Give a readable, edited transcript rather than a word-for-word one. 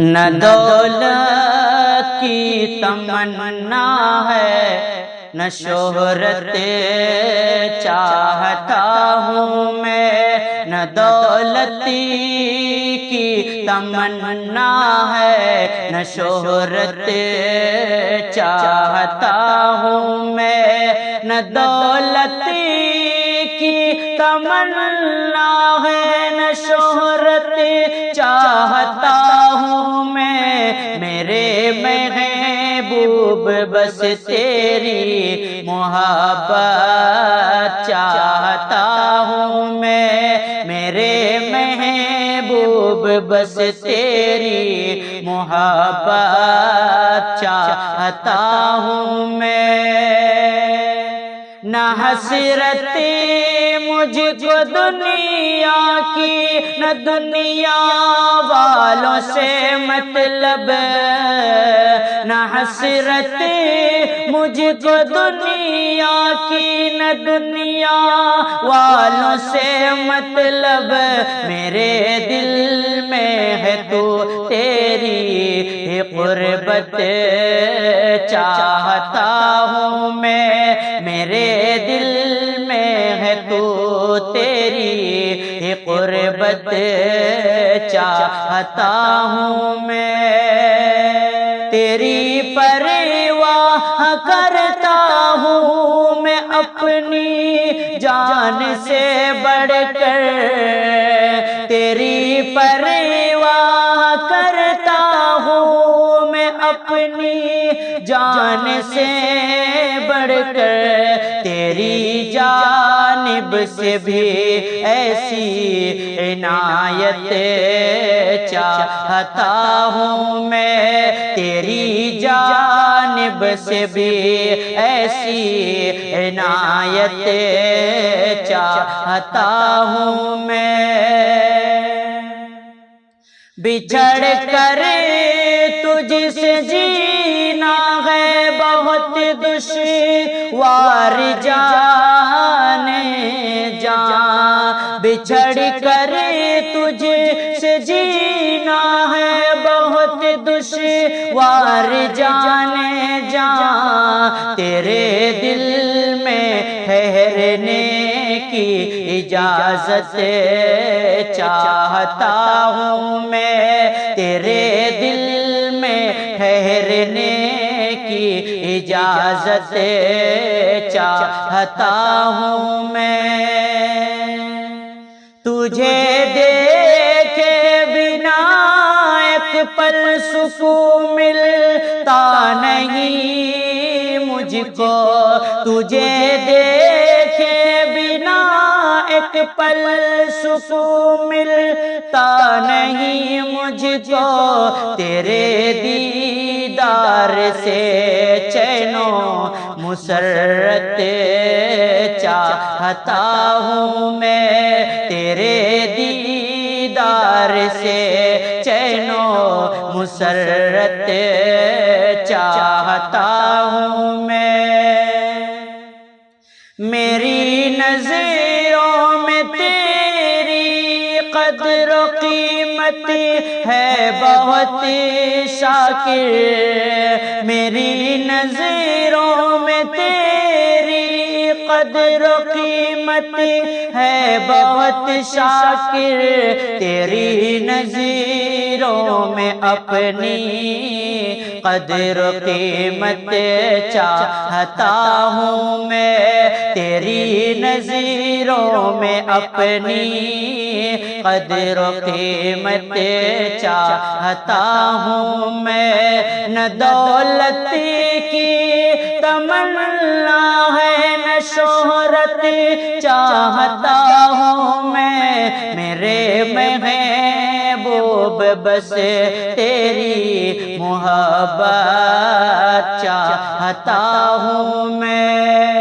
نہ دولت کی تمنا ہے، نہ شہرت چاہتا ہوں میں، نہ دولت کی تمنا ہے، نہ شہرت چاہتا ہوں میں، نہ دولت کی تمنا ہے، نہ شہرت چاہتا ہوں میں، میرے محبوب بس تیری محبت چاہتا ہوں میں، میرے محبوب بس تیری محبت چاہتا ہوں میں۔ نہ حسرت مجھ کو دنیا کی، نہ دنیا والوں سے مطلب، نہ حسرت مجھ کو دنیا کی، نہ دنیا والوں سے مطلب، میرے دل میں ہے تو تیری قربت چاہتا ہوں میں، میرے دل میں ہے تو تیری قربت چاہتا ہوں میں، تیری پرواہ کرتا ہوں میں اپنی جان سے بڑھ کر، تیری پرواہ کرتا ہوں میں اپنی جان سے بڑھ کر، تیری جانب سے بھی ایسی عنایت چاہتا ہوں میں، تیری جانب سے بھی ایسی عنایت چاہتا ہوں میں۔ بچھڑ کر تجھ سے جینا ہے بہت دشوار جان جان، بچھڑ کر تجھ سے جینا ہے بہت دشوار جان جان، تیرے دل میں ٹھہرنے کی اجازت چاہتا ہوں میں، تیرے دل میں ٹھہرنے کی اجازت چاہتا ہوں میں، تجھے دیکھے بنا ایک پل سکون ملتا نہیں مجھ کو، تجھے دیکھے بنا ایک پل سکون ملتا نہیں مجھ کو، تیرے دیدار سے چین و مسرت چاہتا ہوں میں، تیرے دیدار سے چین و مسرت چاہتا ہوں میں، میری نظروں میں تیری قدر و قیمت ہے بہت شاکر، میری نظروں میں تیری قدر و قیمت ہے بہت شاکر، تیری نظروں میں اپنی قدر و قیمت چاہتا ہوں میں، تیری نظروں میں اپنی قدر و قیمت چاہتا ہوں میں، نہ دولت کی تمنا ہے، نہ شہرت چاہتا ہوں میں، میرے محبوب بس تیری محبت چاہتا ہوں میں۔